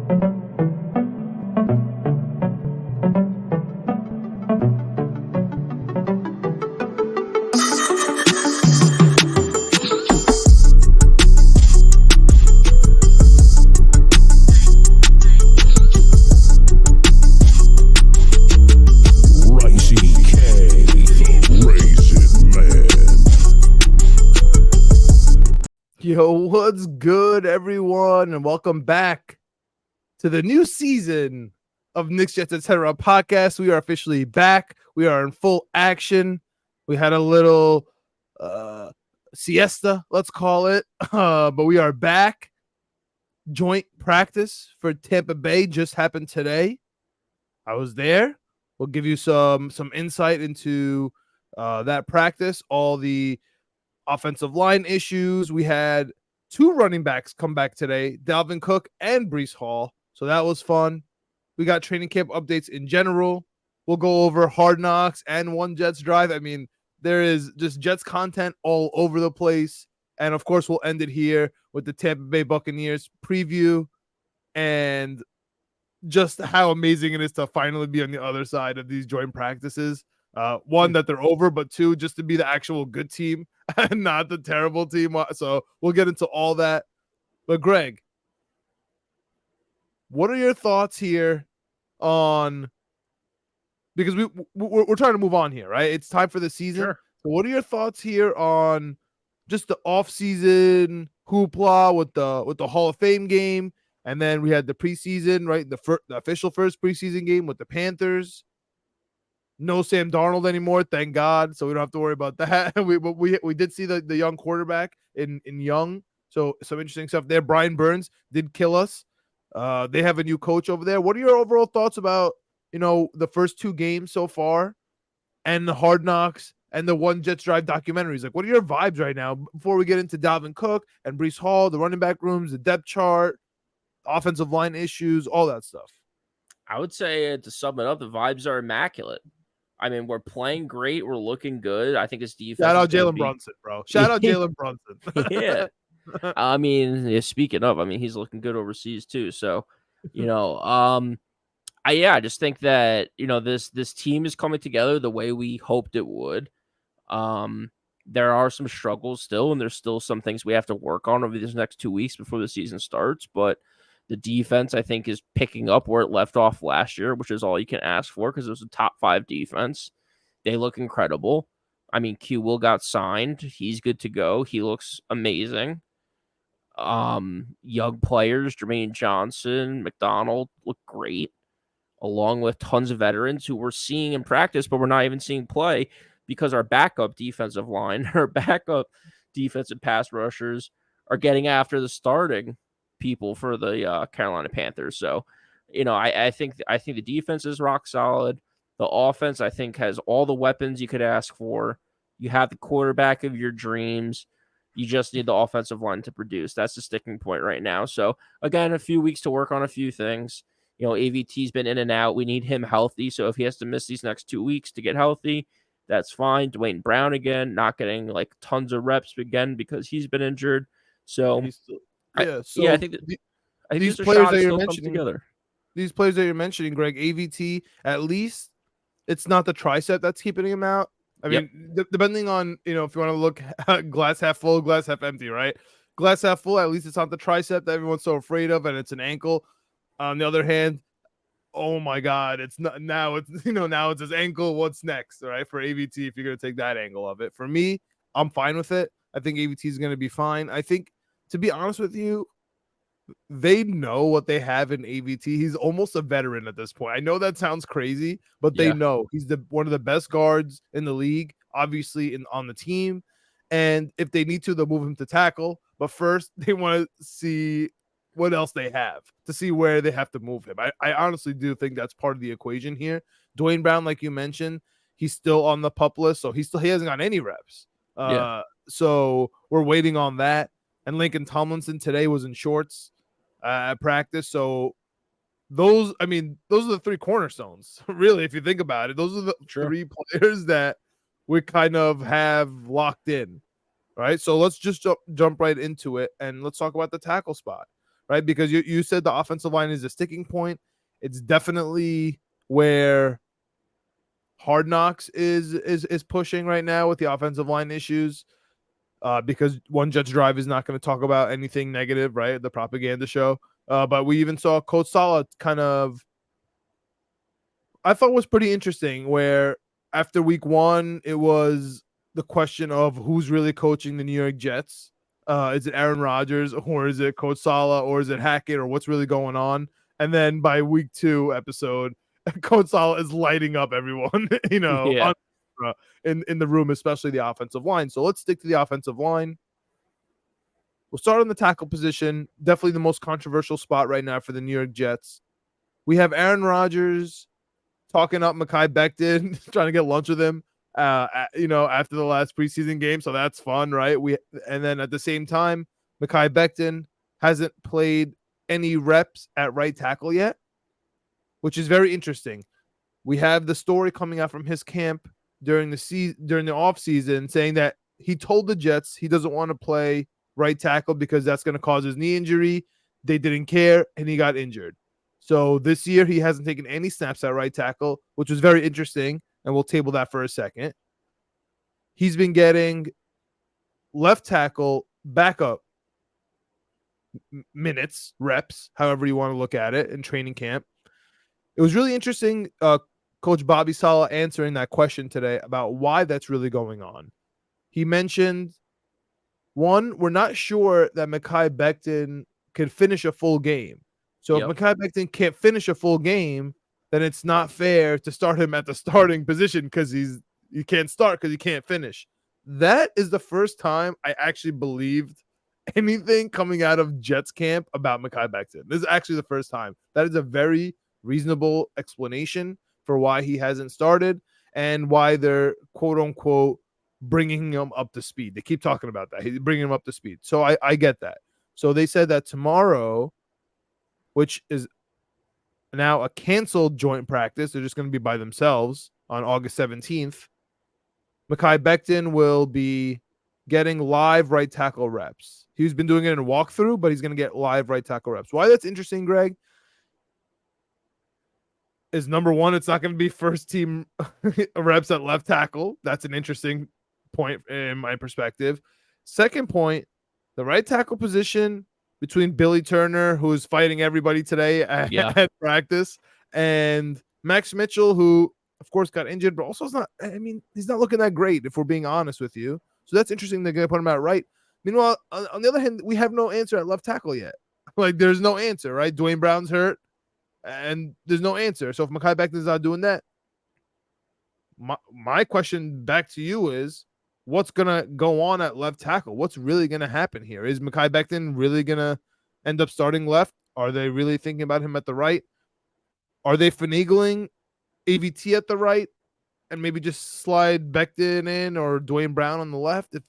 Yo, what's good, everyone, and welcome back to the new season of Knicks Jets Etc. podcast. We are officially back. We are in full action. We had a little siesta, let's call it, but we are back. Joint practice for Tampa Bay just happened today. I was there. We'll give you some insight into that practice, all the offensive line issues. We had two running backs come back today, Dalvin Cook and Breece Hall. So that was fun. We got training camp updates in general. We'll go over Hard Knocks and One Jets Drive. I mean, there is just Jets content all over the place. And of course, we'll end it here with the Tampa Bay Buccaneers preview and just how amazing it is to finally be on the other side of these joint practices. One, that they're over, but two, just to be the actual good team and not the terrible team. So we'll get into all that. But Greg, what are your thoughts here on, because we're trying to move on here, right? It's time for the season. Sure. So what are your thoughts here on just the offseason hoopla with the Hall of Fame game? And then we had the preseason, right? The official first preseason game with the Panthers. No Sam Darnold anymore, thank God. So we don't have to worry about that. we did see the young quarterback in Young. So some interesting stuff there. Brian Burns did kill us. They have a new coach over there. What are your overall thoughts about, the first two games so far and the Hard Knocks and the One Jets Drive documentaries? Like, what are your vibes right now before we get into Dalvin Cook and Breece Hall, the running back rooms, the depth chart, offensive line issues, all that stuff? I would say, to sum it up, the vibes are immaculate. I mean, we're playing great. We're looking good. I think his defense. Shout out Jalen Brunson, bro. Shout out Jalen Brunson. Yeah. I mean, speaking of, he's looking good overseas too. So, I just think that, this team is coming together the way we hoped it would. There are some struggles still, and there's still some things we have to work on over these next 2 weeks before the season starts. But the defense, I think, is picking up where it left off last year, which is all you can ask for because it was a top 5 defense. They look incredible. I mean, Q Will got signed. He's good to go. He looks amazing. Young players, Jermaine Johnson, McDonald, look great, along with tons of veterans who we're seeing in practice, but we're not even seeing play because our backup defensive line, our backup defensive pass rushers are getting after the starting people for the Carolina Panthers. So, I think the defense is rock solid. The offense, I think, has all the weapons you could ask for. You have the quarterback of your dreams. You just need the offensive line to produce. That's the sticking point right now. So, again, a few weeks to work on a few things. AVT's been in and out. We need him healthy. So if he has to miss these next 2 weeks to get healthy, that's fine. Dwayne Brown again, not getting like tons of reps again because he's been injured. So I think these players that you're mentioning together. These players that you're mentioning, Greg, AVT, at least it's not the tricep that's keeping him out. I mean, depending on, if you want to look glass half full, glass half empty, right? Glass half full, at least it's not the tricep that everyone's so afraid of, and it's an ankle. On the other hand, oh my God, it's not now. It's now it's his ankle. What's next, right? For AVT, if you're gonna take that angle of it, for me, I'm fine with it. I think AVT is gonna be fine. I think, to be honest with you, they know what they have in AVT. He's almost a veteran at this point. I know that sounds crazy, but they know he's one of the best guards in the league, obviously on the team. And if they need to, they'll move him to tackle. But first, they want to see what else they have to see where they have to move him. I honestly do think that's part of the equation here. Dwayne Brown, like you mentioned, he's still on the PUP list, so he hasn't got any reps. So we're waiting on that. And Lincoln Tomlinson today was in shorts at practice. So those are the three cornerstones, really, if you think about it. Those are the three players that we kind of have locked in, right? So let's just jump right into it, and let's talk about the tackle spot. right? Because you said the offensive line is a sticking point. It's definitely where Hard Knocks is pushing right now with the offensive line issues. Because One Jets Drive is not going to talk about anything negative, right? The propaganda show. But we even saw Coach Saleh kind of, I thought was pretty interesting, where after week 1, it was the question of who's really coaching the New York Jets. Is it Aaron Rodgers, or is it Coach Saleh, or is it Hackett, or what's really going on? And then by week 2 episode, Coach Saleh is lighting up everyone, Yeah. in the room, especially the offensive line. So let's stick to the offensive line. We'll start on the tackle position. Definitely the most controversial spot right now for the New York Jets. We have Aaron Rodgers talking up Mekhi Becton, trying to get lunch with him, after the last preseason game. So that's fun, right? And then at the same time, Mekhi Becton hasn't played any reps at right tackle yet, which is very interesting. We have the story coming out from his camp during the off season saying that he told the Jets he doesn't want to play right tackle because that's going to cause his knee injury. They didn't care, and he got injured. So this year he hasn't taken any snaps at right tackle, which was very interesting, and we'll table that for a second. He's been getting left tackle backup minutes, reps, however you want to look at it, in training camp. It was really interesting, Coach Bobby Saleh answering that question today about why that's really going on. He mentioned, one, we're not sure that Mekhi Becton can finish a full game. So if Mekhi Becton can't finish a full game, then it's not fair to start him at the starting position because he can't start because he can't finish. That is the first time I actually believed anything coming out of Jets camp about Mekhi Becton. This is actually the first time. That is a very reasonable explanation for why he hasn't started and why they're quote unquote bringing him up to speed. They keep talking about that. He's bringing him up to speed. So I get that. So they said that tomorrow, which is now a canceled joint practice, they're just going to be by themselves on August 17th. Mekhi Becton will be getting live right tackle reps. He's been doing it in a walkthrough, but he's going to get live right tackle reps. Why that's interesting, Greg, is number one, it's not going to be first team reps at left tackle. That's an interesting point in my perspective. Second point, the right tackle position between Billy Turner, who is fighting everybody today at practice, and Max Mitchell, who of course got injured, but also he's not looking that great, if we're being honest with you. So that's interesting. They're going to put him at right. Meanwhile, on the other hand, we have no answer at left tackle yet. Like, there's no answer, right? Dwayne Brown's hurt, and there's no answer. So if Mekhi Becton's not doing that, my question back to you is, what's going to go on at left tackle? What's really going to happen here? Is Mekhi Becton really going to end up starting left? Are they really thinking about him at the right? Are they finagling AVT at the right and maybe just slide Becton in or Dwayne Brown on the left? If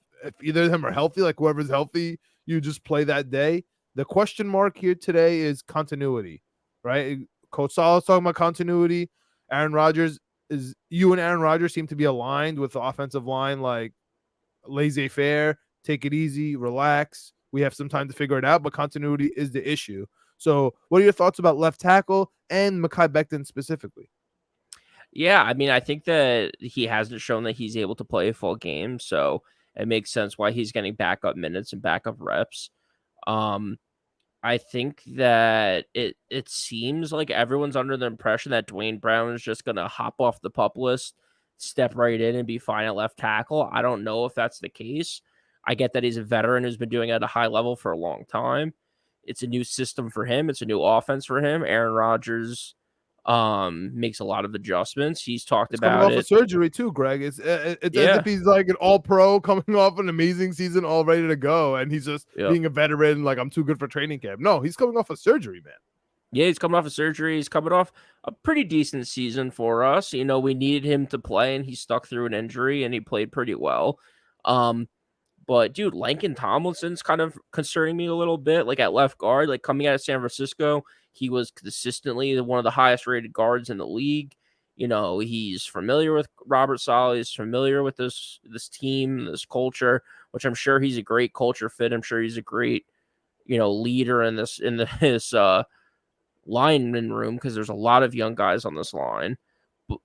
either of them are healthy, like whoever's healthy, you just play that day. The question mark here today is continuity, right? Coach Saleh's talking about continuity. Aaron Rodgers you and Aaron Rodgers seem to be aligned with the offensive line, like laissez-faire, take it easy, relax. We have some time to figure it out, but continuity is the issue. So what are your thoughts about left tackle and Mekhi Becton specifically? Yeah, I mean, I think that he hasn't shown that he's able to play a full game, so it makes sense why he's getting backup minutes and backup reps. I think that it seems like everyone's under the impression that Dwayne Brown is just going to hop off the pup list, step right in, and be fine at left tackle. I don't know if that's the case. I get that he's a veteran who's been doing it at a high level for a long time. It's a new system for him. It's a new offense for him. Aaron Rodgers makes a lot of adjustments. He's talked He's coming about off it. a surgery too, Greg. It's as Yeah. if he's like an all-pro coming off an amazing season, all ready to go, and he's just being a veteran, like, I'm too good for training camp. No, he's coming off a surgery, man. Yeah, he's coming off a surgery. He's coming off a pretty decent season for us. You know, we needed him to play, and he stuck through an injury, and he played pretty well. But dude, Laken Tomlinson's kind of concerning me a little bit. Like at left guard, like coming out of San Francisco, he was consistently one of the highest rated guards in the league. You know, he's familiar with Robert Saleh. He's familiar with this team, this culture, which I'm sure he's a great culture fit. I'm sure he's a great, leader in this lineman room, because there's a lot of young guys on this line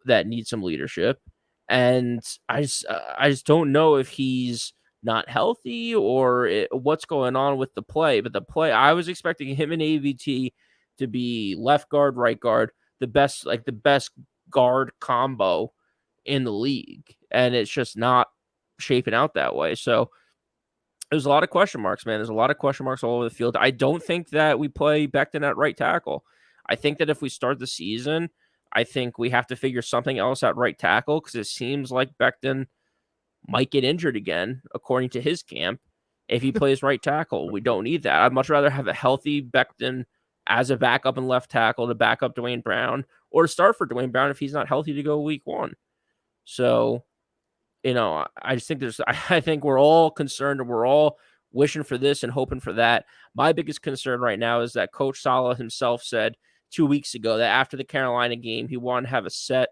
that need some leadership. And I just don't know if he's not healthy or what's going on with the play. But the play, I was expecting him and AVT to be left guard, right guard, the best guard combo in the league. And it's just not shaping out that way. So there's a lot of question marks, man. There's a lot of question marks all over the field. I don't think that we play Becton at right tackle. I think that if we start the season, I think we have to figure something else at right tackle, because it seems like Becton might get injured again, according to his camp. If he plays right tackle, we don't need that. I'd much rather have a healthy Becton as a backup and left tackle to back up Dwayne Brown, or to start for Dwayne Brown if he's not healthy to go week 1. So, I just think I think we're all concerned, and we're all wishing for this and hoping for that. My biggest concern right now is that Coach Saleh himself said 2 weeks ago that after the Carolina game, he wanted to have a set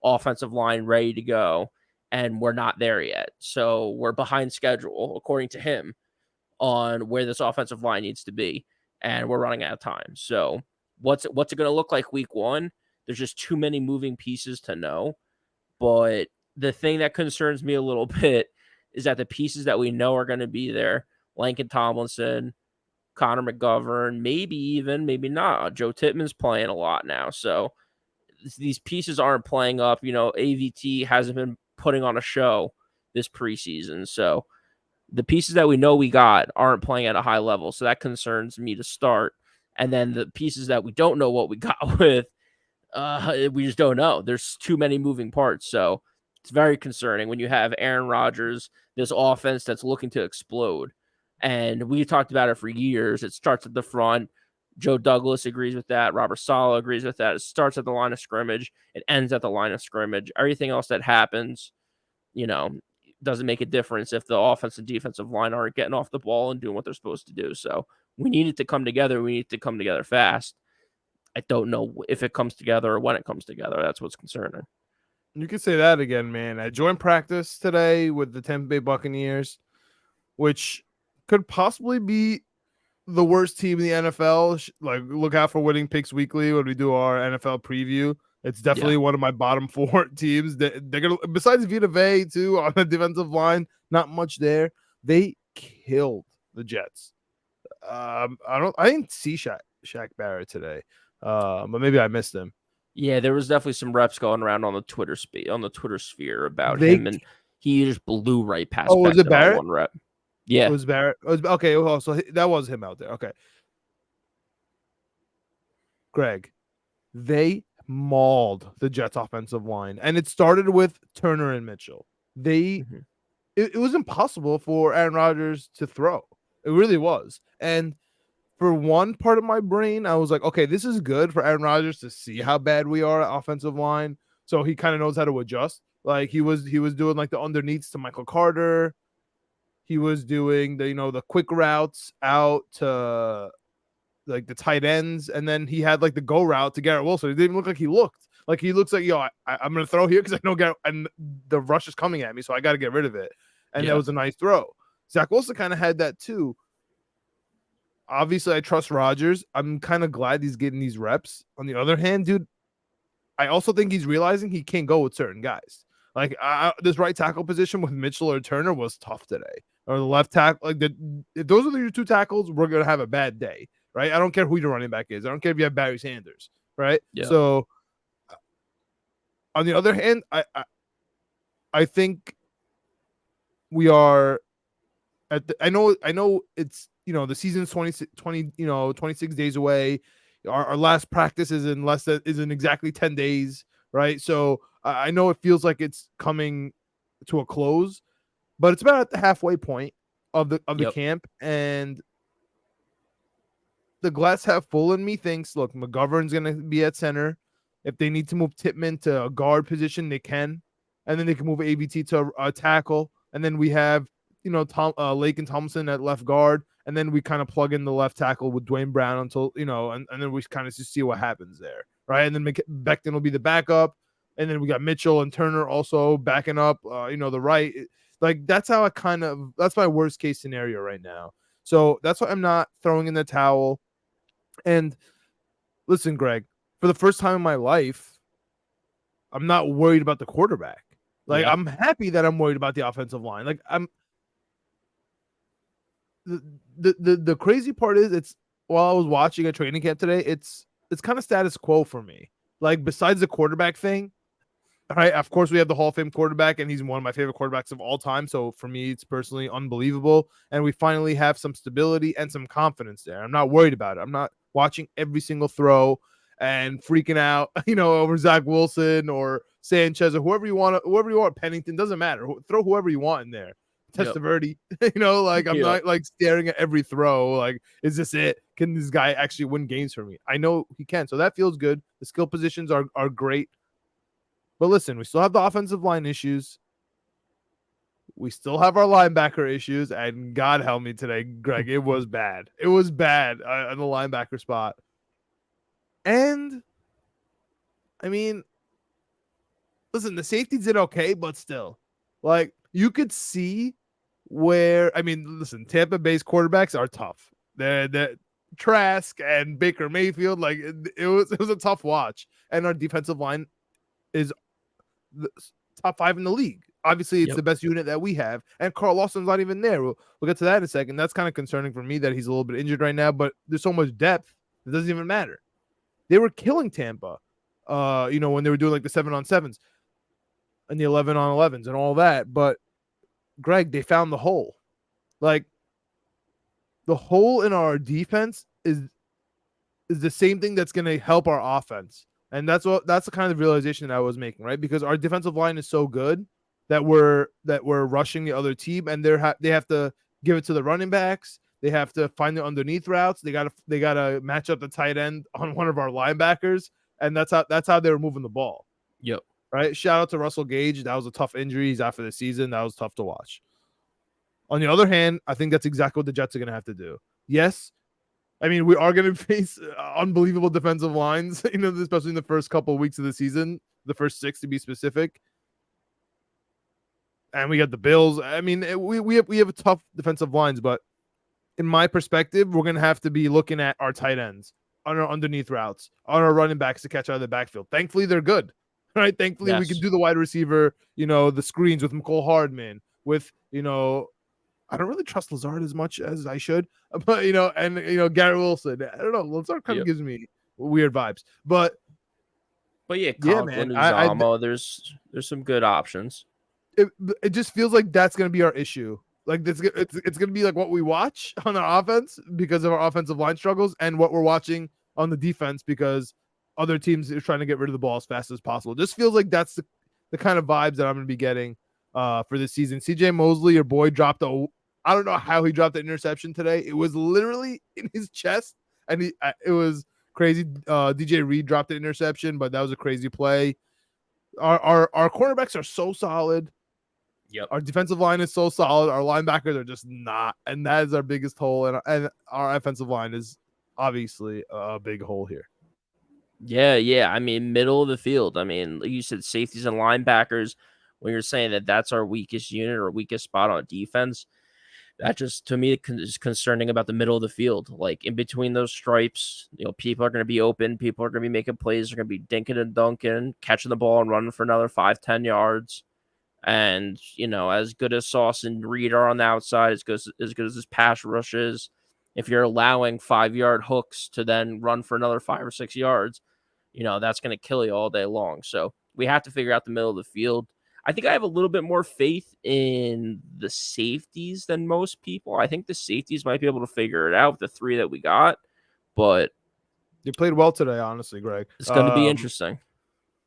offensive line ready to go, and we're not there yet. So we're behind schedule, according to him, on where this offensive line needs to be, and we're running out of time. So what's it going to look like week 1? There's just too many moving pieces to know. But the thing that concerns me a little bit is that the pieces that we know are going to be there, Lincoln Tomlinson, Connor McGovern, maybe not. Joe Tittman's playing a lot now. So these pieces aren't playing up. AVT hasn't been putting on a show this preseason. So the pieces that we know we got aren't playing at a high level. So that concerns me to start. And then the pieces that we don't know what we got with, we just don't know. There's too many moving parts. So it's very concerning when you have Aaron Rodgers, this offense that's looking to explode. And we talked about it for years. It starts at the front. Joe Douglas agrees with that. Robert Saleh agrees with that. It starts at the line of scrimmage. It ends at the line of scrimmage. Everything else that happens, doesn't make a difference if the offensive and defensive line aren't getting off the ball and doing what they're supposed to do. So we need it to come together. We need to come together fast. I don't know if it comes together or when it comes together. That's what's concerning. You can say that again, man. I joined practice today with the Tampa Bay Buccaneers, which could possibly be the worst team in the NFL. Like, look out for Winning Picks Weekly when we do our NFL preview. It's definitely one of my bottom 4 teams. They're gonna, besides Vita Vea too on the defensive line, not much there. They killed the Jets. I didn't see Shaq Barrett today, but maybe I missed him. Yeah, there was definitely some reps going around on the Twitter sphere about him, and he just blew right past. Oh, was it Barrett? On one rep. Yeah, it was Barrett. Okay. Well, so that was him out there. Okay, Greg, they mauled the Jets offensive line, and it started with Turner and Mitchell. It was impossible for Aaron Rodgers to throw. It really was. And for one part of my brain, I was like, okay, this is good for Aaron Rodgers to see how bad we are at offensive line, so he kind of knows how to adjust. Like he was doing like the underneaths to Michael Carter. He was doing the quick routes out to like the tight ends, and then he had like the go route to Garrett Wilson. It didn't even look like he looked. Like he looks like, I'm gonna throw here because I know Garrett and the rush is coming at me, so I got to get rid of it. And that was a nice throw. Zach Wilson kind of had that too. Obviously, I trust Rodgers. I'm kind of glad he's getting these reps. On the other hand, dude, I also think he's realizing he can't go with certain guys. Like this right tackle position with Mitchell or Turner was tough today. Or the left tackle, if those are your 2 tackles, we're gonna have a bad day, right? I don't care who your running back is. I don't care if you have Barry Sanders, right? Yeah. So, on the other hand, I think we are at the, I know it's the season's 26 days away. Our last practice isn't exactly 10 days, right? So I know it feels like it's coming to a close, but it's about at the halfway point of the camp, and the glass half full in me thinks, look, McGovern's gonna be at center. If they need to move Tittman to a guard position, they can, and then they can move AVT to a tackle, and then we have Laken Thompson at left guard, and then we kind of plug in the left tackle with Dwayne Brown until and then we kind of just see what happens there, right? And then Becton will be the backup, and then we got Mitchell and Turner also backing up, the right. Like that's my worst case scenario right now. So that's why I'm not throwing in the towel. And listen, Greg, for the first time in my life, I'm not worried about the quarterback. Like, Yeah. I'm happy that I'm worried about the offensive line. Like, I'm the crazy part is, it's while I was watching a training camp today, it's kind of status quo for me. Like, besides the quarterback thing, right? Of course, we have the Hall of Fame quarterback, and he's one of my favorite quarterbacks of all time. So for me, it's personally unbelievable. And we finally have some stability and some confidence there. I'm not worried about it. I'm not watching every single throw and freaking out, over Zach Wilson or Sanchez or whoever you want, Pennington, doesn't matter. Throw whoever you want in there. Yep. Testaverde, like, I'm Yep. not like staring at every throw. Like, is this it? Can this guy actually win games for me? I know he can. So that feels good. The skill positions are great. But listen, we still have the offensive line issues. We still have our linebacker issues. And God help me today, Greg, it was bad. It was bad on the linebacker spot. And, I mean, listen, the safeties did okay, but still. Like, you could see where, listen, Tampa Bay's quarterbacks are tough. They're Trask and Baker Mayfield, like, it was a tough watch. And our defensive line is the top 5 in the league. Obviously, it's the best unit that we have, and Carl Lawson's not even there. We'll get to that in a second. That's kind of concerning for me that he's a little bit injured right now, but there's so much depth, it doesn't even matter. They were killing Tampa, when they were doing like the 7-on-7s and the 11-on-11s and all that. But Greg, they found the hole. Like, the hole in our defense is the same thing that's going to help our offense. And that's the kind of realization that I was making, right? Because our defensive line is so good that we're rushing the other team, and they have to give it to the running backs. They have to find the underneath routes. They gotta match up the tight end on one of our linebackers, and that's how they were moving the ball. Yep. Right. Shout out to Russell Gage. That was a tough injury. He's out for the season. That was tough to watch. On the other hand, I think that's exactly what the Jets are gonna have to do. Yes, we are going to face unbelievable defensive lines, especially in the first couple of weeks of the season, the first 6 to be specific. And we got the Bills. We have a tough defensive lines, but in my perspective, we're going to have to be looking at our tight ends, on our underneath routes, on our running backs to catch out of the backfield. Thankfully, they're good, right? Thankfully, we can do the wide receiver, the screens with McCole Hardman, with, I don't really trust Lazard as much as I should, but Garrett Wilson. I don't know. Lazard kind of gives me weird vibes, but yeah, Conklin, Uzama, there's some good options. It just feels like that's going to be our issue. Like, it's going to be like what we watch on our offense because of our offensive line struggles, and what we're watching on the defense because other teams are trying to get rid of the ball as fast as possible. It just feels like that's the kind of vibes that I'm going to be getting for this season. CJ Mosley, your boy, I don't know how he dropped the interception today. It was literally in his chest, and it was crazy. DJ Reed dropped the interception, but that was a crazy play. Our cornerbacks are so solid. Yep. Our defensive line is so solid. Our linebackers are just not, and that is our biggest hole. And our offensive line is obviously a big hole here. Yeah. Middle of the field. Like you said, safeties and linebackers. When you're saying that that's our weakest unit or weakest spot on defense, that just, to me, is concerning about the middle of the field. Like, in between those stripes, people are going to be open. People are going to be making plays. They're going to be dinking and dunking, catching the ball and running for another 5-10 yards. And, as good as Sauce and Reed are on the outside, as good as his pass rushes, if you're allowing 5-yard hooks to then run for another 5 or 6 yards, that's going to kill you all day long. So we have to figure out the middle of the field. I think I have a little bit more faith in the safeties than most people. I think the safeties might be able to figure it out with the 3 that we got, but they played well today, honestly, Greg. It's going to be interesting.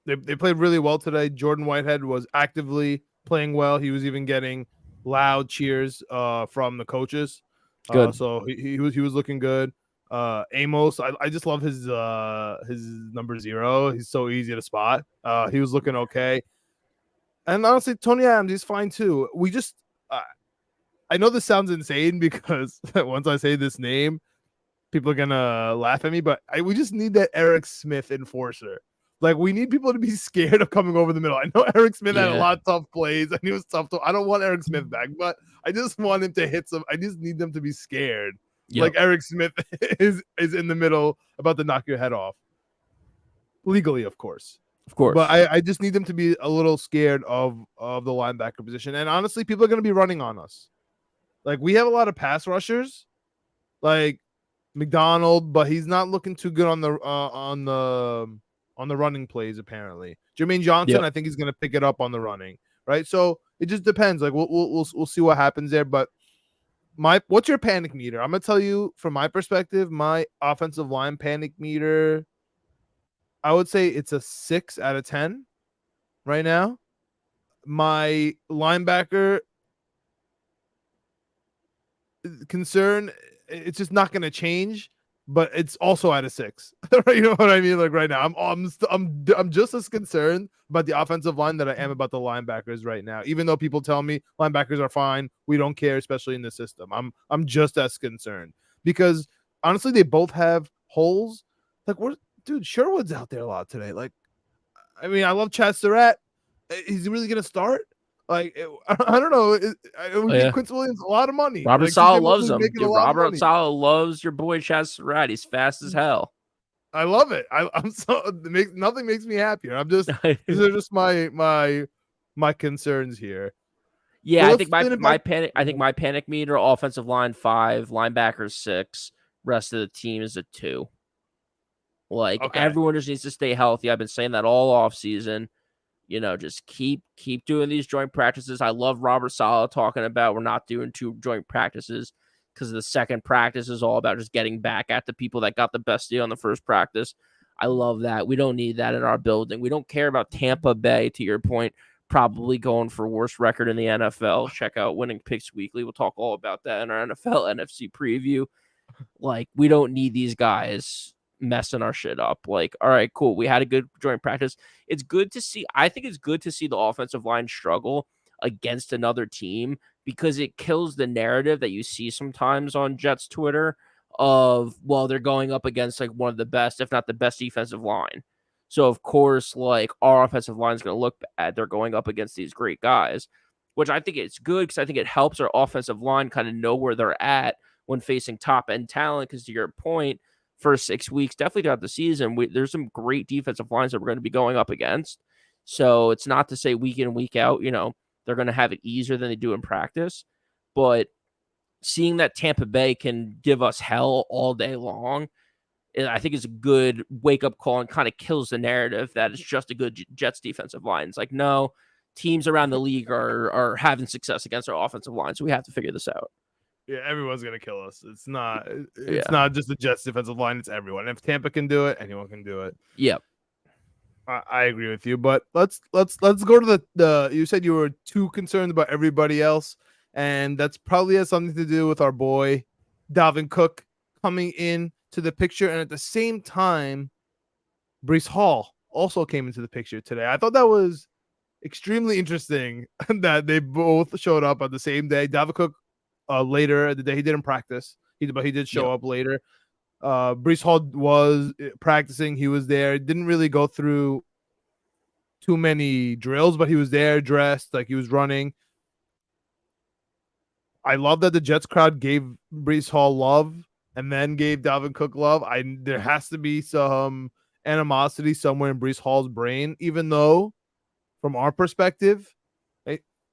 They played really well today. Jordan Whitehead was actively playing well. He was even getting loud cheers from the coaches. Good. So he was looking good. Amos, I just love his number 0. He's so easy to spot. He was looking okay. And honestly, Tony Adams, he's fine too. We just, I know this sounds insane because once I say this name, people are gonna laugh at me. But we just need that Eric Smith enforcer. Like, we need people to be scared of coming over the middle. I know Eric Smith had a Yeah. lot of tough plays, and he was tough. I don't want Eric Smith back, but I just want him to hit some. I just need them to be scared. Yep. Like Eric Smith is in the middle about to knock your head off. Legally, of course. Of course. But I just need them to be a little scared of the linebacker position. And honestly, people are going to be running on us. Like, we have a lot of pass rushers, like McDonald, but he's not looking too good on the running plays. Apparently, Jermaine Johnson, Yep. I think he's going to pick it up on the running, right? So it just depends. Like, we'll see what happens there. But what's your panic meter? I'm gonna tell you from my perspective, my offensive line panic meter, I would say it's a 6 out of 10 right now. My linebacker concern, it's just not going to change, but it's also at a 6. You know what I mean? Like, right now, I'm just as concerned about the offensive line that I am about the linebackers right now. Even though people tell me linebackers are fine, we don't care, especially in the system. I'm just as concerned because honestly, they both have holes. Like, dude, Sherwood's out there a lot today. Like, I mean, I love Chad Surratt. Is he really going to start? Like, I don't know. We give Quincy Williams a lot of money. Robert like, Saleh loves him. Dude, Robert Saleh loves your boy Chad Surratt. He's fast as hell. I love it. I'm so nothing makes me happier. I'm just these are just my concerns here. Yeah, I think my panic meter, offensive line 5, linebackers 6, rest of the team is a 2. Like, everyone just needs to stay healthy. I've been saying that all off season. You know, just keep doing these joint practices. I love Robert Saleh talking about we're not doing 2 joint practices because the second practice is all about just getting back at the people that got the best deal on the first practice. I love that. We don't need that in our building. We don't care about Tampa Bay, to your point, probably going for worst record in the NFL. Check out Winning Picks Weekly. We'll talk all about that in our NFL NFC preview. Like, we don't need these guys messing our shit up. Like, all right, cool. We had a good joint practice. It's good to see. I think it's good to see the offensive line struggle against another team because it kills the narrative that you see sometimes on Jets Twitter of, well, they're going up against like one of the best, if not the best defensive line. So of course, like, our offensive line is going to look bad. They're going up against these great guys, which I think it's good because I think it helps our offensive line kind of know where they're at when facing top end talent. Because to your point, first 6 weeks, definitely throughout the season, there's some great defensive lines that we're going to be going up against. So it's not to say week in and week out, you know, they're going to have it easier than they do in practice. But seeing that Tampa Bay can give us hell all day long, I think is a good wake-up call and kind of kills the narrative that it's just a good Jets defensive line. It's like, no, teams around the league are having success against our offensive line, so we have to figure this out. Yeah, everyone's gonna kill us. It's not just the Jets defensive line, it's everyone. If Tampa can do it, anyone can do it. Yep. I agree with you, but let's go to the you said you were too concerned about everybody else, and that's probably has something to do with our boy Dalvin Cook coming in to the picture, and at the same time, Breece Hall also came into the picture today. I thought that was extremely interesting that they both showed up on the same day. Dalvin Cook later the day, he didn't practice, but he did show up later. Breece Hall was practicing. He was there. Didn't really go through too many drills, but he was there dressed like he was running. I love that the Jets crowd gave Breece Hall love and then gave Dalvin Cook love. There has to be some animosity somewhere in Breece Hall's brain, even though from our perspective,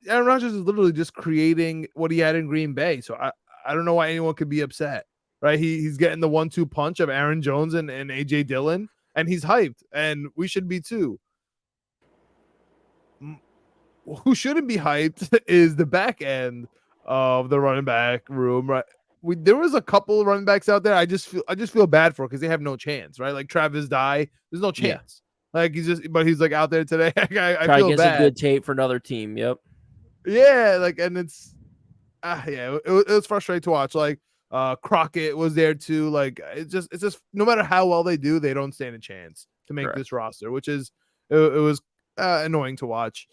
Aaron Rodgers is literally just creating what he had in Green Bay. So I don't know why anyone could be upset, right? He's getting the 1-2 punch of Aaron Jones and AJ Dillon, and he's hyped, and we should be too. Who shouldn't be hyped is the back end of the running back room, right? There was a couple of running backs out there. I just feel bad for because they have no chance, right? Like Travis Dye, there's no chance. Yeah. Like he's like out there today. I feel bad. Some good tape for another team. Yep. Yeah, like, and it's it was frustrating to watch. Like Crockett was there too. Like it's just no matter how well they do, they don't stand a chance to make this roster, which is it was annoying to watch.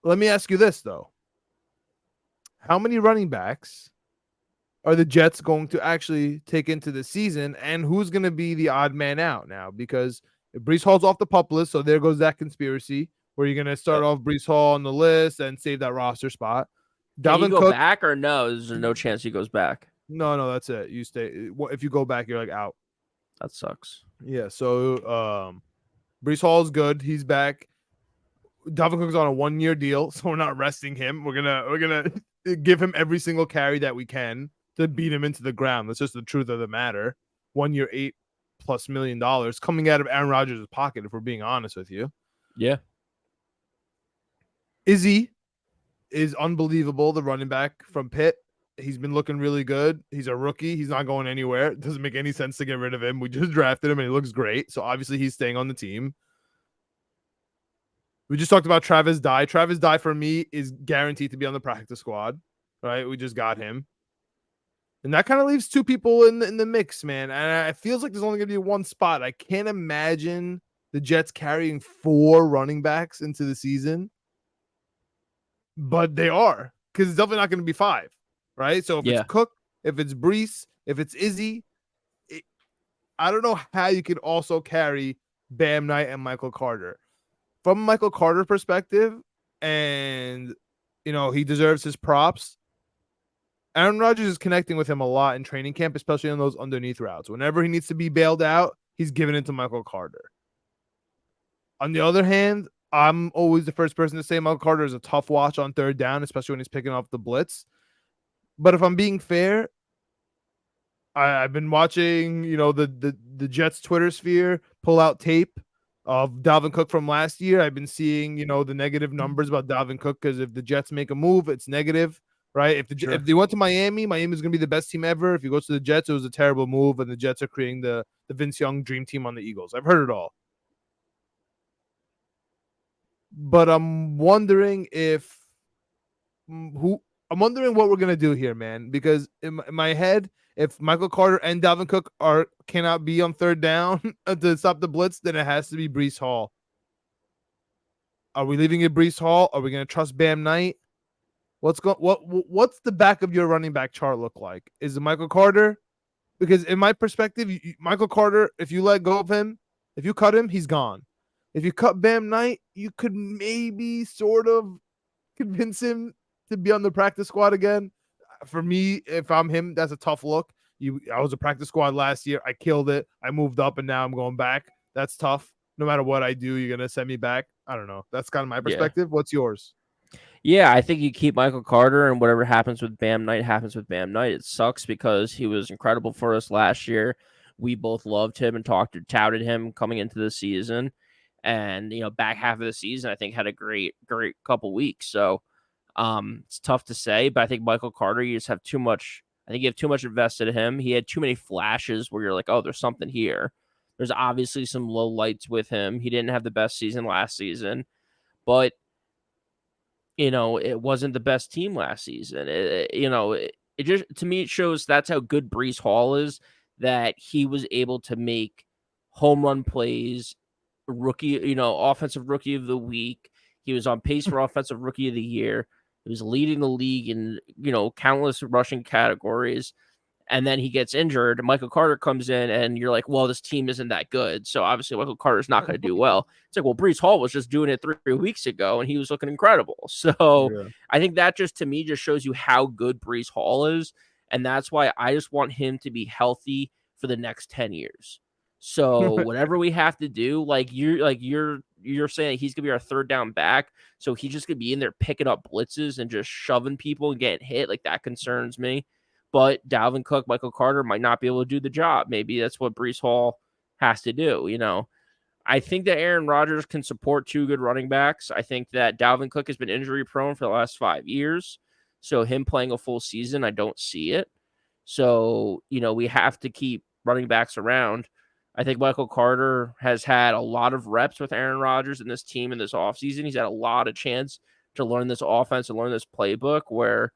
Let me ask you this though: how many running backs are the Jets going to actually take into the season, and who's going to be the odd man out now? Because if Breece Hall's off the pup list, so there goes that conspiracy where you're going to start off Breece Hall on the list and save that roster spot. Can he Dalvin go Cook, back or no? There's no chance he goes back. no, that's it. You stay. If you go back, you're like out. That sucks. Yeah. So Breece Hall is good. He's back. Dalvin Cook's on a 1-year deal, so we're not resting him. We're gonna give him every single carry that we can to beat him into the ground. That's just the truth of the matter. 1 year, $8+ million coming out of Aaron Rodgers' pocket, if we're being honest with you. Yeah. Izzy is unbelievable, the running back from Pitt. He's been looking really good. He's a rookie. He's not going anywhere. It doesn't make any sense to get rid of him. We just drafted him, and he looks great. So obviously he's staying on the team. We just talked about Travis Dye. Travis Dye, for me, is guaranteed to be on the practice squad, right? We just got him. And that kind of leaves 2 people in the mix, man. And it feels like there's only going to be one spot. I can't imagine the Jets carrying 4 running backs into the season. But they are, because it's definitely not going to be 5, right? So if it's Cook, if it's Breece, if it's Izzy, I don't know how you could also carry Bam Knight and Michael Carter. From Michael Carter perspective, and he deserves his props. Aaron Rodgers is connecting with him a lot in training camp, especially on those underneath routes. Whenever he needs to be bailed out, he's giving it to Michael Carter. On the other hand, I'm always the first person to say Michael Carter is a tough watch on third down, especially when he's picking off the blitz. But if I'm being fair, I've been watching, the Jets Twitter sphere pull out tape of Dalvin Cook from last year. I've been seeing, the negative numbers about Dalvin Cook, because if the Jets make a move, it's negative, right? If they went to Miami's going to be the best team ever. If he goes to the Jets, it was a terrible move, and the Jets are creating the Vince Young dream team on the Eagles. I've heard it all. But I'm wondering what we're going to do here, man, because in my head, if Michael Carter and Dalvin Cook cannot be on third down to stop the blitz, then it has to be Breece Hall. Are we leaving it Breece Hall? Are we going to trust Bam Knight? What's the back of your running back chart look like? Is it Michael Carter? Because in my perspective, Michael Carter, if you let go of him, if you cut him, he's gone. If you cut Bam Knight, you could maybe sort of convince him to be on the practice squad again. For me, if I'm him, that's a tough look. I was a practice squad last year. I killed it. I moved up, and now I'm going back. That's tough. No matter what I do, you're going to send me back. I don't know. That's kind of my perspective. What's yours? Yeah, I think you keep Michael Carter, and whatever happens with Bam Knight happens with Bam Knight. It sucks because he was incredible for us last year. We both loved him and touted him coming into the season. And, back half of the season, I think had a great couple weeks. So it's tough to say, but I think Michael Carter, you just have too much. I think you have too much invested in him. He had too many flashes where you're like, oh, there's something here. There's obviously some low lights with him. He didn't have the best season last season, but it wasn't the best team last season. It just, to me, it shows that's how good Breece Hall is, that he was able to make home run plays, offensive rookie of the week. He was on pace for offensive rookie of the year. He was leading the league in, countless rushing categories. And then he gets injured. Michael Carter comes in, and you're like, well, this team isn't that good. So obviously Michael Carter's not going to do well. It's like, well, Breece Hall was just doing it 3 weeks ago, and he was looking incredible. So I think that to me shows you how good Breece Hall is. And that's why I just want him to be healthy for the next 10 years. So whatever we have to do, you're saying he's gonna be our third down back, so he's just gonna be in there picking up blitzes and just shoving people and getting hit. Like, that concerns me. But Dalvin Cook, Michael Carter might not be able to do the job. Maybe that's what Breece Hall has to do. I think that Aaron Rodgers can support 2 good running backs. I think that Dalvin Cook has been injury prone for the last 5 years, so him playing a full season, I don't see it. So we have to keep running backs around. I think Michael Carter has had a lot of reps with Aaron Rodgers and this team in this offseason. He's had a lot of chance to learn this offense and learn this playbook where,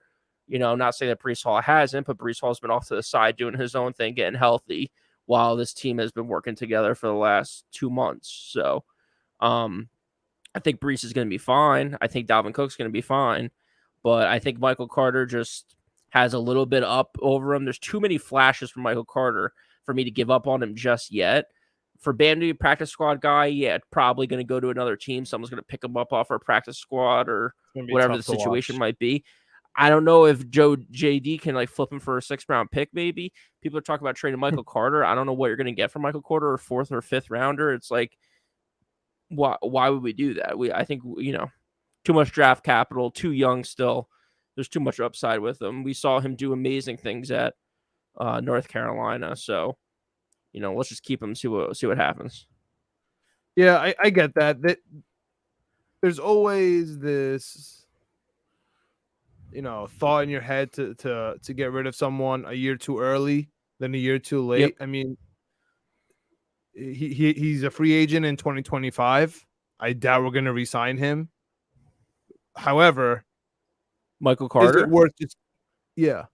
I'm not saying that Breece Hall hasn't, but Breece Hall's been off to the side doing his own thing, getting healthy, while this team has been working together for the last 2 months. So I think Breece is going to be fine. I think Dalvin Cook's going to be fine. But I think Michael Carter just has a little bit up over him. There's too many flashes from Michael Carter for me to give up on him just yet. For Bam to be a practice squad guy, yeah, probably going to go to another team. Someone's going to pick him up off our practice squad or whatever the situation might be. I don't know if JD can like flip him for a 6th-round pick. Maybe people are talking about trading Michael Carter. I don't know what you're going to get from Michael Carter, or 4th or 5th rounder. It's like, why would we do that? I think too much draft capital, too young still. There's too much upside with him. We saw him do amazing things at North Carolina. So, let's just keep him, see what happens. Yeah, I get that. There's always this, thought in your head to get rid of someone a year too early than a year too late. Yep. I mean, he's a free agent in 2025. I doubt we're going to re-sign him. However, Michael Carter, is it worth just? Yeah.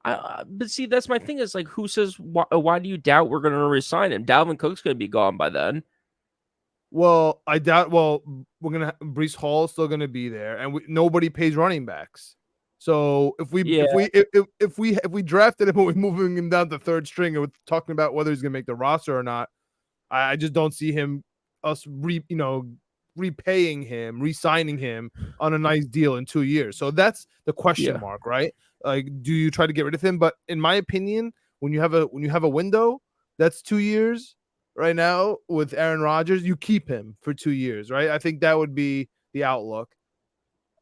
But see, that's my thing. Is like, who says why do you doubt we're going to resign him? Dalvin Cook's going to be gone by then. Well, I doubt. Well, we're gonna Breece Hall is still gonna be there, and nobody pays running backs. So if we drafted him and we're moving him down to 3rd string, and we're talking about whether he's gonna make the roster or not, I just don't see us repaying him, re-signing him on a nice deal in 2 years. So that's the question mark, right? Like, do you try to get rid of him? But in my opinion, when you have a window that's 2 years right now with Aaron Rodgers, you keep him for 2 years, right? I think that would be the outlook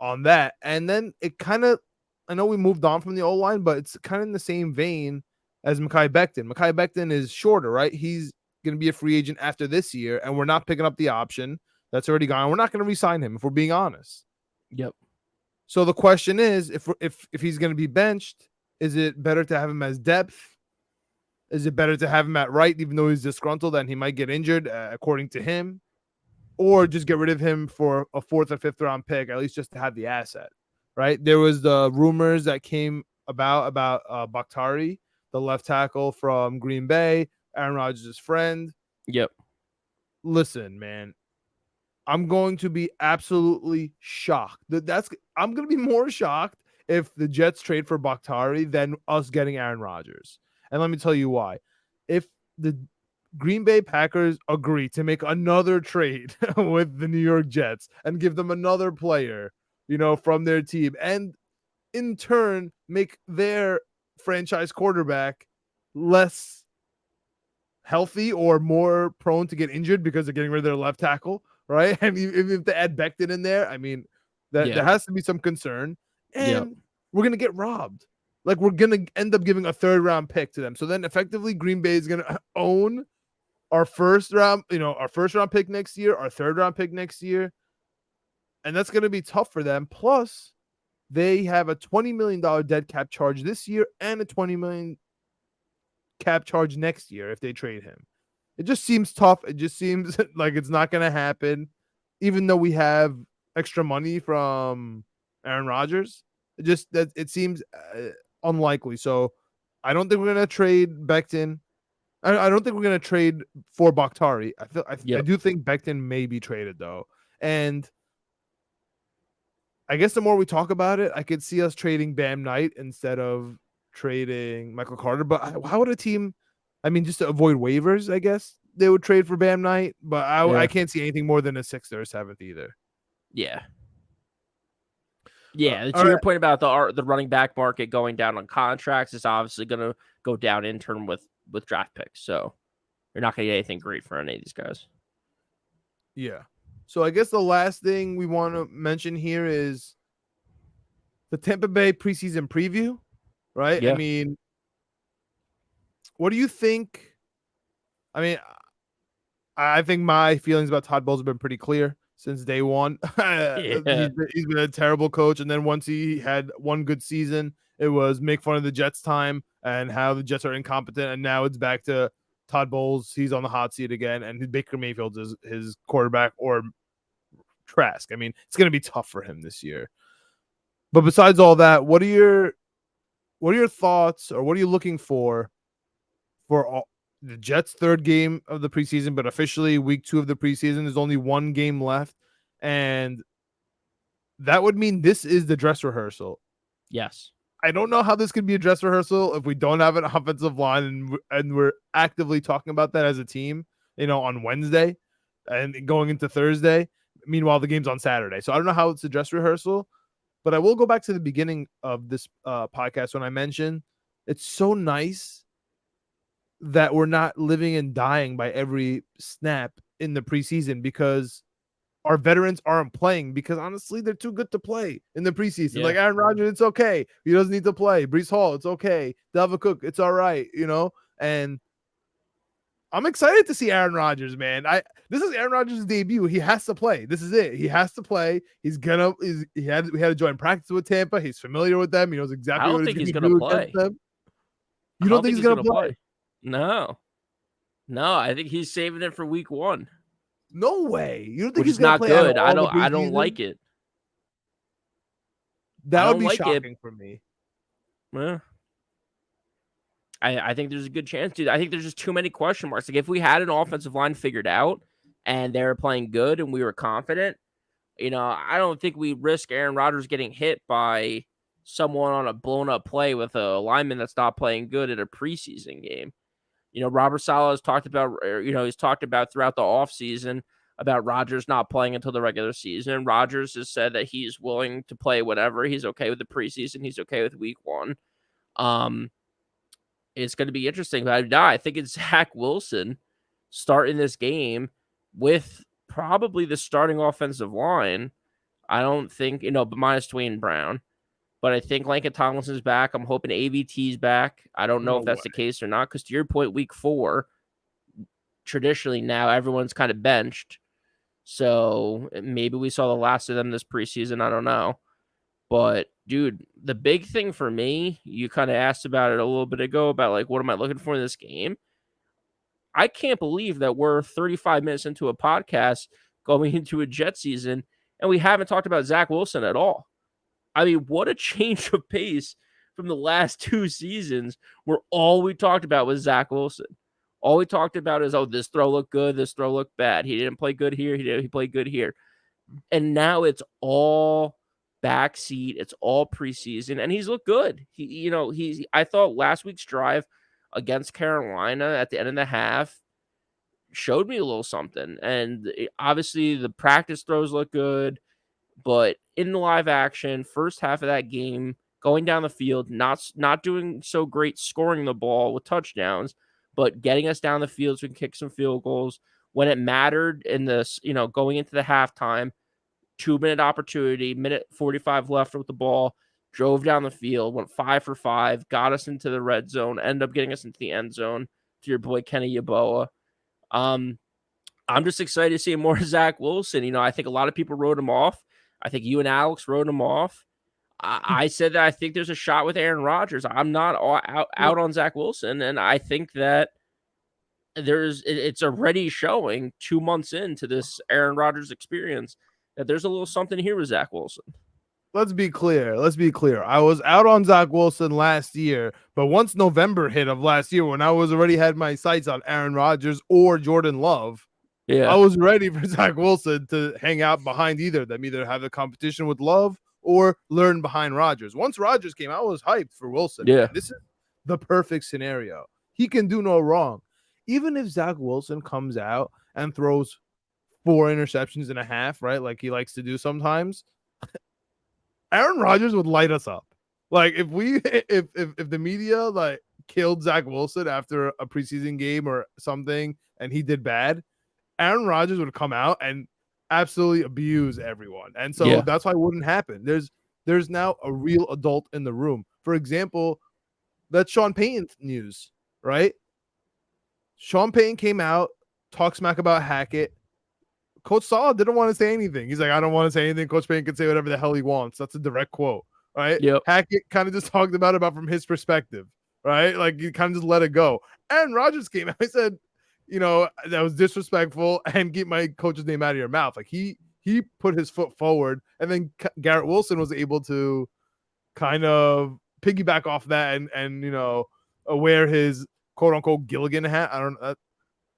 on that. And then it kind of, I know we moved on from the O-line, but it's kind of in the same vein as Mekhi Becton. Mekhi Becton is shorter, right? He's going to be a free agent after this year, and we're not picking up the option that's already gone. We're not going to re-sign him if we're being honest. Yep. So the question is, if he's going to be benched, is it better to have him as depth? Is it better to have him at right, even though he's disgruntled and he might get injured, according to him, or just get rid of him for a 4th or 5th round pick, at least just to have the asset, right? There was the rumors that came about Bakhtari, the left tackle from Green Bay, Aaron Rodgers' friend. Yep. Listen, man, I'm going to be absolutely shocked. I'm going to be more shocked if the Jets trade for Bakhtari than us getting Aaron Rodgers. And let me tell you why. If the Green Bay Packers agree to make another trade with the New York Jets and give them another player, from their team, and in turn make their franchise quarterback less healthy or more prone to get injured because they're getting rid of their left tackle, right? And if they add Becton in there, I mean, there has to be some concern. And we're going to get robbed. Like, we're going to end up giving a 3rd-round pick to them. So then effectively Green Bay is going to own our 1st-round, our 1st-round pick next year, our 3rd-round pick next year. And that's going to be tough for them. Plus, they have a $20 million dead cap charge this year and a $20 million cap charge next year if they trade him. It just seems tough. It just seems like it's not going to happen, even though we have extra money from Aaron Rodgers. It seems unlikely. So I don't think we're going to trade Becton. I don't think we're going to trade for Bakhtari. I do think Becton may be traded, though. And I guess the more we talk about it, I could see us trading Bam Knight instead of trading Michael Carter. But how would a team, just to avoid waivers, I guess they would trade for Bam Knight. But I can't see anything more than a 6th or a 7th either. Yeah. Yeah, to your point about the running back market going down on contracts, is obviously going to go down in turn with draft picks. So you're not going to get anything great for any of these guys. Yeah. So I guess the last thing we want to mention here is the Tampa Bay preseason preview, right? Yeah. I mean, what do you think? I mean, I think my feelings about Todd Bowles have been pretty clear since day one. He's been a terrible coach. And then once he had one good season, it was make fun of the Jets time and how the Jets are incompetent. And now it's back to Todd Bowles. He's on the hot seat again. And Baker Mayfield is his quarterback, or Trask. I mean, it's going to be tough for him this year. But besides all that, what are your thoughts, or what are you looking for the Jets' 3rd game of the preseason, but officially week 2 of the preseason? There's only one game left, and that would mean this is the dress rehearsal. Yes. I don't know how this could be a dress rehearsal if we don't have an offensive line and we're actively talking about that as a team, on Wednesday and going into Thursday. Meanwhile, the game's on Saturday. So I don't know how it's a dress rehearsal, but I will go back to the beginning of this podcast when I mentioned it's so nice that we're not living and dying by every snap in the preseason because our veterans aren't playing because honestly, they're too good to play in the preseason. Yeah. Like Aaron Rodgers, it's okay. He doesn't need to play. Breece Hall, it's okay. Dalvin Cook, it's all right, and I'm excited to see Aaron Rodgers, man. This is Aaron Rodgers' debut. He has to play. This is it. He has to play. We had to join practice with Tampa. He's familiar with them. He knows I exactly don't what he's think he's going to gonna do play. against them. You don't think he's going to play? No, I think he's saving it for week 1. No way. You don't think Which he's is going to not play? good. I I don't like it. That would be shocking for me. Yeah. I think there's a good chance, dude. I think there's just too many question marks. Like if we had an offensive line figured out and they were playing good and we were confident, I don't think we risk Aaron Rodgers getting hit by someone on a blown up play with a lineman that's not playing good at a preseason game. Robert Saleh has talked about, he's talked about throughout the offseason about Rodgers not playing until the regular season. Rodgers has said that he's willing to play whatever. He's okay with the preseason. He's okay with week 1. It's going to be interesting. But I think it's Zach Wilson starting this game with probably the starting offensive line. I don't think, but minus Dwayne Brown. But I think Lincoln Tomlinson's back. I'm hoping AVT's back. I don't know if that's the case or not. Because to your point, week 4, traditionally now everyone's kind of benched. So maybe we saw the last of them this preseason. I don't know. But, dude, the big thing for me, you kind of asked about it a little bit ago about, like, what am I looking for in this game? I can't believe that we're 35 minutes into a podcast going into a Jet season, and we haven't talked about Zach Wilson at all. I mean, what a change of pace from the last 2 seasons where all we talked about was Zach Wilson. All we talked about is, this throw looked good, this throw looked bad. He didn't play good here, he played good here. And now it's all backseat. It's all preseason, and he's looked good. I thought last week's drive against Carolina at the end of the half showed me a little something. And obviously the practice throws look good, but in the live action, first half of that game, going down the field, not doing so great scoring the ball with touchdowns, but getting us down the field so we can kick some field goals when it mattered in this, going into the halftime. 2-minute opportunity, minute 45 left with the ball, drove down the field, went 5 for 5, got us into the red zone, ended up getting us into the end zone to your boy Kenny Yeboah. I'm just excited to see more Zach Wilson. I think a lot of people wrote him off. I think you and Alex wrote him off. I said that I think there's a shot with Aaron Rodgers. I'm not out on Zach Wilson, and I think that it's already showing 2 months into this Aaron Rodgers experience that there's a little something here with Zach Wilson. Let's be clear. I was out on Zach Wilson last year, but once November hit of last year, when I was already had my sights on Aaron Rodgers or Jordan Love, I was ready for Zach Wilson to hang out behind either of them, either have a competition with Love or learn behind Rodgers. Once Rodgers came, I was hyped for Wilson. Yeah. This is the perfect scenario. He can do no wrong. Even if Zach Wilson comes out and throws 4 interceptions and a half, right? Like he likes to do sometimes. Aaron Rodgers would light us up. Like if the media like killed Zach Wilson after a preseason game or something and he did bad, Aaron Rodgers would come out and absolutely abuse everyone. And so that's why it wouldn't happen. There's now a real adult in the room. For example, that's Sean Payton's news, right? Sean Payton came out, talked smack about Hackett. Coach Saleh didn't want to say anything. He's like, I don't want to say anything. Coach Payton can say whatever the hell he wants. That's a direct quote, right? Yep. Hackett kind of just talked about from his perspective, right? Like he kind of just let it go. Aaron Rodgers came out. He said, that was disrespectful and keep my coach's name out of your mouth. Like he put his foot forward, and then Garrett Wilson was able to kind of piggyback off that and wear his quote unquote Gilligan hat. I don't know.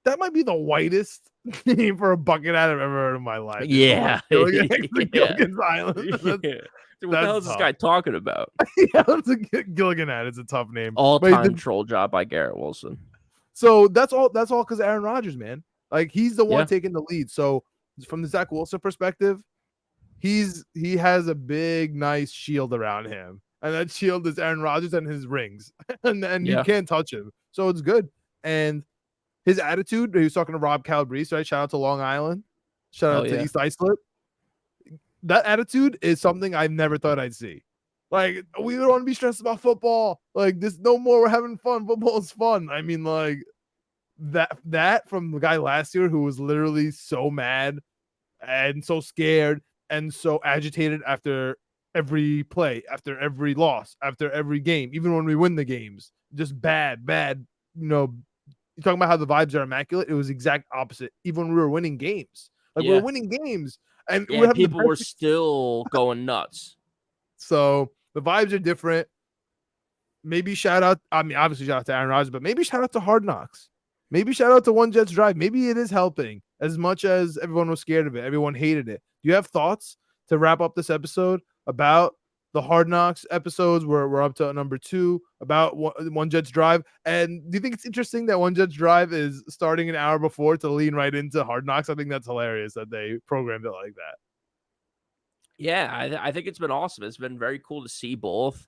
that might be the whitest name for a bucket hat I've ever heard in my life. Yeah. Gilligan's Island. Dude, what the hell is this guy talking about? Yeah, it's a Gilligan hat. It's a tough name. All-time troll job by Garrett Wilson. So that's all because Aaron Rodgers, man. Like, he's the one taking the lead. So from the Zach Wilson perspective, he has a big, nice shield around him. And that shield is Aaron Rodgers and his rings. and you can't touch him. So it's good. And his attitude, he was talking to Rob Calabrese, right? Shout out to Long Island. Shout out to East Islip. That attitude is something I never thought I'd see. Like, we don't want to be stressed about football. Like, this no more. We're having fun. Football is fun. I mean, like, that from the guy last year who was literally so mad and so scared and so agitated after every play, after every loss, after every game, even when we win the games, just bad. You're talking about how the vibes are immaculate. It was the exact opposite. Even when we were winning games, like we were winning games, and people were still going nuts. So the vibes are different. Maybe shout out. I mean, obviously shout out to Aaron Rodgers, but maybe shout out to Hard Knocks. Maybe shout out to One Jets Drive. Maybe it is helping as much as everyone was scared of it. Everyone hated it. Do you have thoughts to wrap up this episode about the Hard Knocks episodes? We're up to number 2 about One Jets Drive. And do you think it's interesting that One Jets Drive is starting an hour before to lean right into Hard Knocks? I think that's hilarious that they programmed it like that. Yeah, I think it's been awesome. It's been very cool to see both.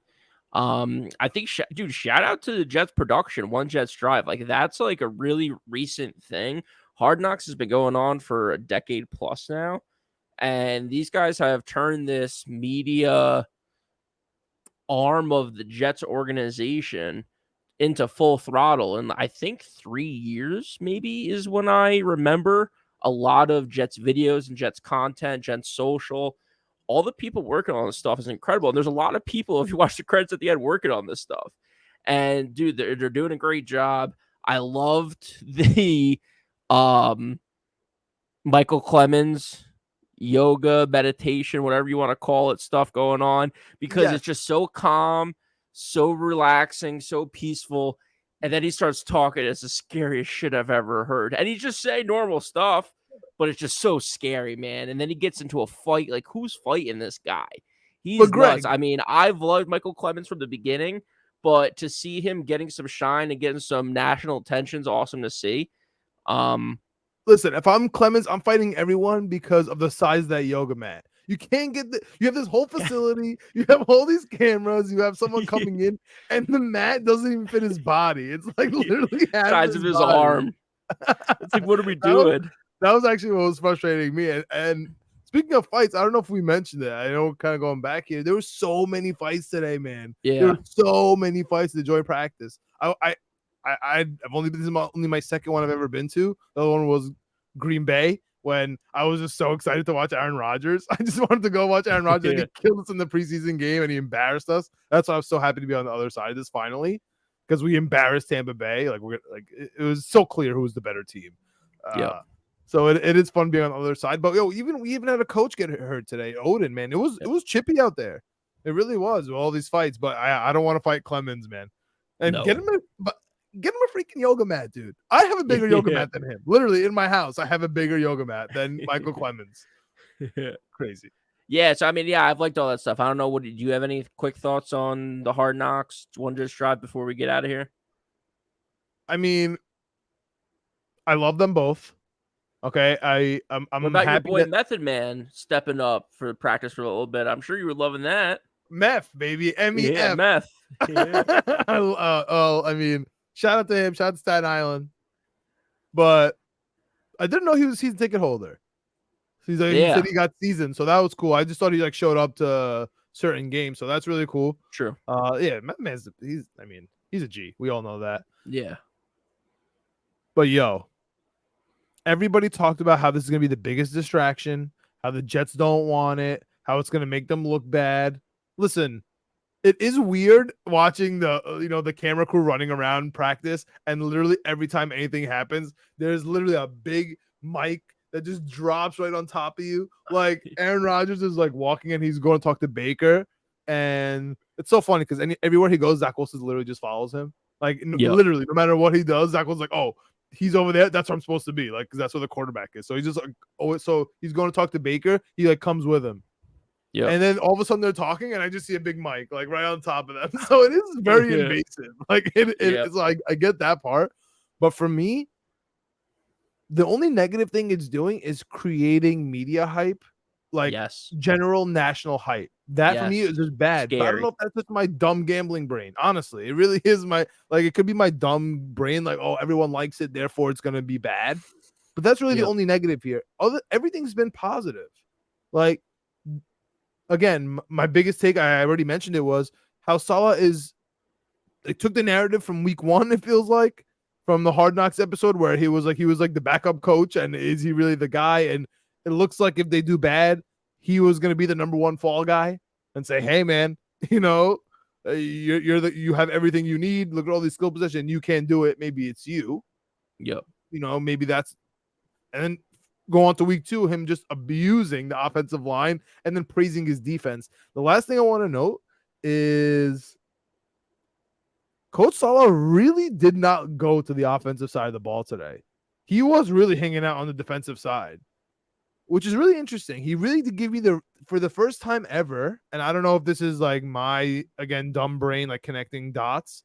I think, shout out to the Jets production, One Jets Drive. Like, that's like a really recent thing. Hard Knocks has been going on for a decade plus now. And these guys have turned this media arm of the Jets organization into full throttle. And I think 3 years maybe is when I remember a lot of Jets videos and Jets content, Jets social. All the people working on this stuff is incredible. And there's a lot of people, if you watch the credits at the end, working on this stuff. And dude, they're doing a great job. I loved the Michael Clemens yoga, meditation, whatever you want to call it, stuff going on, because it's just so calm, so relaxing, so peaceful. And then he starts talking. It's the scariest shit I've ever heard. And he's just saying normal stuff, but it's just so scary, man. And then he gets into a fight. Like, who's fighting this guy? He's nuts. I mean, I've loved Michael Clemens from the beginning, but to see him getting some shine and getting some national attention is awesome to see. Listen, if I'm Clemens, I'm fighting everyone because of the size of that yoga mat. You can't get you have this whole facility, you have all these cameras, you have someone coming in, and the mat doesn't even fit his body. It's like literally size of his arm. It's like, what are we doing? That was actually what was frustrating me. And speaking of fights, I don't know if we mentioned it. I know, kind of going back here, there were so many fights today, man. Yeah, there were so many fights to join practice. I've only been, this is only my second one I've ever been to. The other one was Green Bay, when I was just so excited to watch Aaron Rodgers. I just wanted to go watch Aaron Rodgers. And he killed us in the preseason game and he embarrassed us. That's why I was so happy to be on the other side of this finally, because we embarrassed Tampa Bay. Like, it was so clear who was the better team. So it is fun being on the other side. But we even had a coach get hurt today, Odin, man. It was chippy out there. It really was with all these fights. But I don't want to fight Clemens, man. And get him a freaking yoga mat, dude. I have a bigger yoga mat than him. Literally in my house, I have a bigger yoga mat than Michael Clemens. Crazy. Yeah, so I mean, I've liked all that stuff. I don't know, do you have any quick thoughts on the Hard Knocks One Jets Drive before we get out of here? I mean, I love them both. Okay, I'm what about happy your boy Method Man stepping up for practice for a little bit? I'm sure you were loving that. Meth, baby. MEF. Yeah, meth. Yeah. I mean, shout out to him. Shout out to Staten Island. But I didn't know he was a season ticket holder. He said he got seasoned, so that was cool. I just thought he showed up to certain games, so that's really cool. True. Man's he's a G. We all know that. Yeah. But everybody talked about how this is gonna be the biggest distraction, how the Jets don't want it, how it's gonna make them look bad. Listen, it is weird watching the camera crew running around practice, and literally every time anything happens, there's literally a big mic that just drops right on top of you. Like, Aaron Rodgers is like walking and he's going to talk to Baker, and it's so funny because everywhere he goes, Zach Wilson literally just follows him. Like, literally, no matter what he does, Zach Wilson's like, oh, he's over there. That's where I'm supposed to be, like, because that's where the quarterback is. So he's just like, oh, so he's going to talk to Baker. He like comes with him. Yeah. And then all of a sudden they're talking, and I just see a big mic like right on top of them. So it is very invasive. Like it's like I get that part, but for me, the only negative thing it's doing is creating media hype, like general national hype. That for me is just bad. But I don't know if that's just my dumb gambling brain. Honestly, it really is my like it could be my dumb brain. Like, oh, everyone likes it, therefore it's gonna be bad. But that's really the only negative here. Everything's been positive. Like, again, my biggest take, I already mentioned it, was how Salah is. It took the narrative from week 1. It feels like from the Hard Knocks episode where he was like the backup coach, and is he really the guy? And it looks like if they do bad, he was going to be the number 1 fall guy and say, "Hey, man, you have everything you need. Look at all these skill positions. You can't do it. Maybe it's you." Yep. Maybe that's, and then go on to week 2, him just abusing the offensive line and then praising his defense. The last thing I want to note is Coach Salah really did not go to the offensive side of the ball today. He was really hanging out on the defensive side, which is really interesting. He really did give me for the first time ever, and I don't know if this is like my, again, dumb brain, like connecting dots.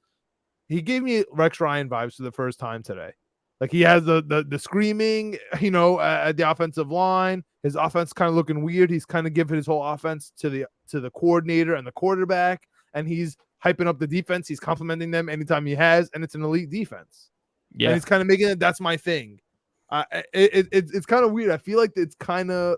He gave me Rex Ryan vibes for the first time today. Like, he has the screaming, at the offensive line. His offense kind of looking weird. He's kind of giving his whole offense to the coordinator and the quarterback, and he's hyping up the defense. He's complimenting them anytime he has, and it's an elite defense. Yeah, and he's kind of making it. That's my thing. It's kind of weird. I feel like it's kind of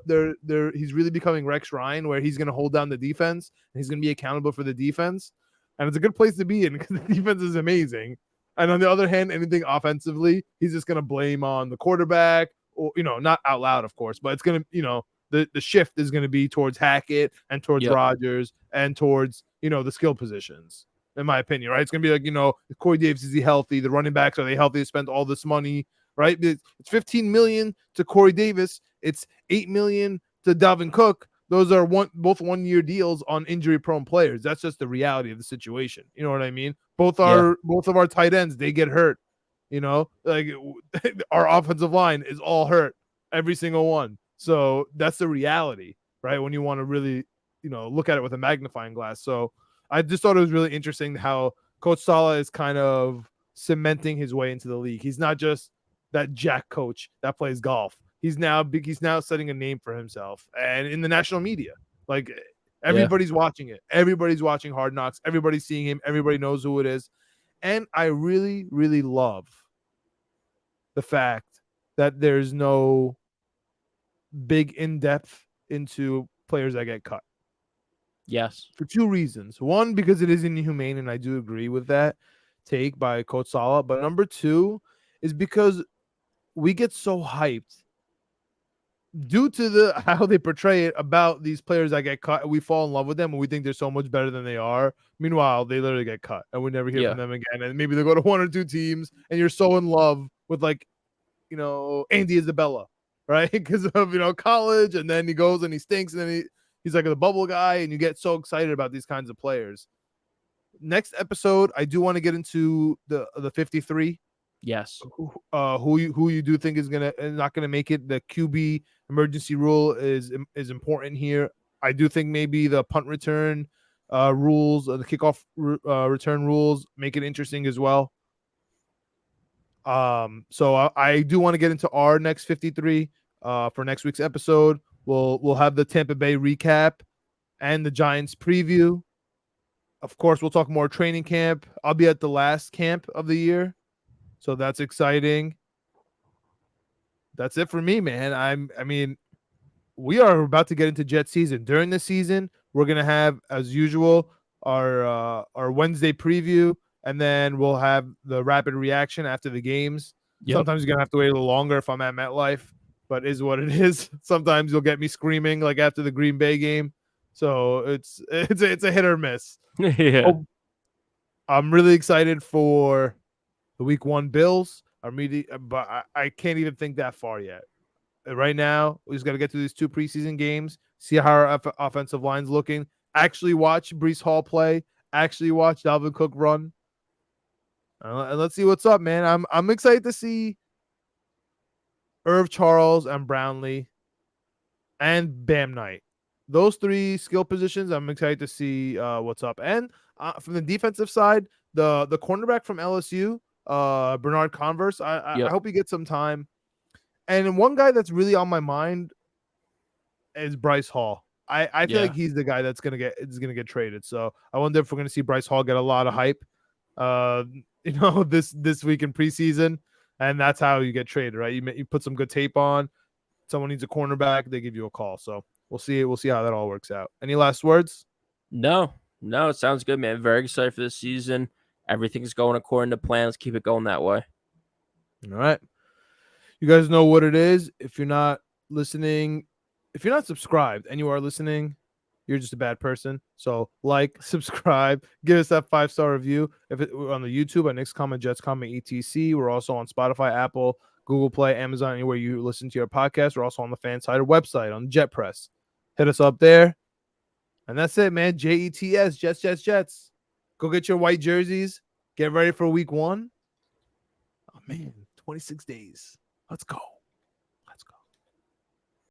he's really becoming Rex Ryan, where he's going to hold down the defense and he's going to be accountable for the defense, and it's a good place to be in because the defense is amazing. And on the other hand, anything offensively, he's just going to blame on the quarterback, or not out loud, of course, but it's going to the shift is going to be towards Hackett and towards Rodgers and towards the skill positions, in my opinion, right? It's going to be like, Corey Davis, is he healthy? The running backs, are they healthy? They spent all this money, right? It's $15 million to Corey Davis. It's $8 million to Dalvin Cook. Those are both 1-year deals on injury-prone players. That's just the reality of the situation. You know what I mean? Both of our tight ends, they get hurt. Like our offensive line is all hurt, every single one. So that's the reality, right? When you want to really, look at it with a magnifying glass. So I just thought it was really interesting how Coach Salah is kind of cementing his way into the league. He's not just that jack coach that plays golf. He's now setting a name for himself, and in the national media, like everybody's watching it. Everybody's watching Hard Knocks. Everybody's seeing him. Everybody knows who it is. And I really, really love the fact that there's no big in-depth into players that get cut. Yes. For 2 reasons. One, because it is inhumane, and I do agree with that take by Coach Salah. But number 2 is because we get so hyped due to how they portray it about these players that get cut. We fall in love with them, and we think they're so much better than they are. Meanwhile, they literally get cut, and we never hear from them again. And maybe they go to 1 or 2 teams, and you're so in love with, like, Andy Isabella, right? Because of, college, and then he goes and he stinks, and then he's like the bubble guy, and you get so excited about these kinds of players. Next episode, I do want to get into the 53. Yes. Who you do think is not gonna make it? The QB emergency rule is important here. I do think maybe the punt return rules, the kickoff return rules make it interesting as well. So I do want to get into our next 53 for next week's episode. We'll have the Tampa Bay recap and the Giants preview. Of course, we'll talk more training camp. I'll be at the last camp of the year, so that's exciting. That's it for me, man. I mean, we are about to get into Jet season. During the season, we're gonna have, as usual, our Wednesday preview, and then we'll have the rapid reaction after the games. Sometimes you're gonna have to wait a little longer if I'm at MetLife, but it is what it is. Sometimes you'll get me screaming like after the Green Bay game. So it's a hit or miss. Yeah. I'm really excited for the week 1 Bills. But I can't even think that far yet. Right now, we just got to get through these 2 preseason games, see how our offensive line's looking, actually watch Breece Hall play, actually watch Dalvin Cook run. And let's see what's up, man. I'm excited to see Irv Charles and Brownlee, and Bam Knight. Those 3 skill positions, I'm excited to see what's up. And from the defensive side, the cornerback from LSU, Bernard Converse, I hope he gets some time. And one guy that's really on my mind is Bryce Hall. I feel like he's the guy that's gonna get traded. So I wonder if we're gonna see Bryce Hall get a lot of hype, this week in preseason, and that's how you get traded, right? You put some good tape on. Someone needs a cornerback, they give you a call. So we'll see how that all works out. Any last words? No, it sounds good, man. Very excited for this season. Everything's going according to plan. Let's keep it going that way. All right. You guys know what it is. If you're not listening, if you're not subscribed and you are listening, you're just a bad person. So like, subscribe, give us that 5-star review. We're on the YouTube at Knicks Comment, Jets Comment, ETC. We're also on Spotify, Apple, Google Play, Amazon, anywhere you listen to your podcast. We're also on the Fan Side website on Jet Press. Hit us up there. And that's it, man. JETS, Jets. Go get your white jerseys. Get ready for week 1. Oh, man, 26 days. Let's go.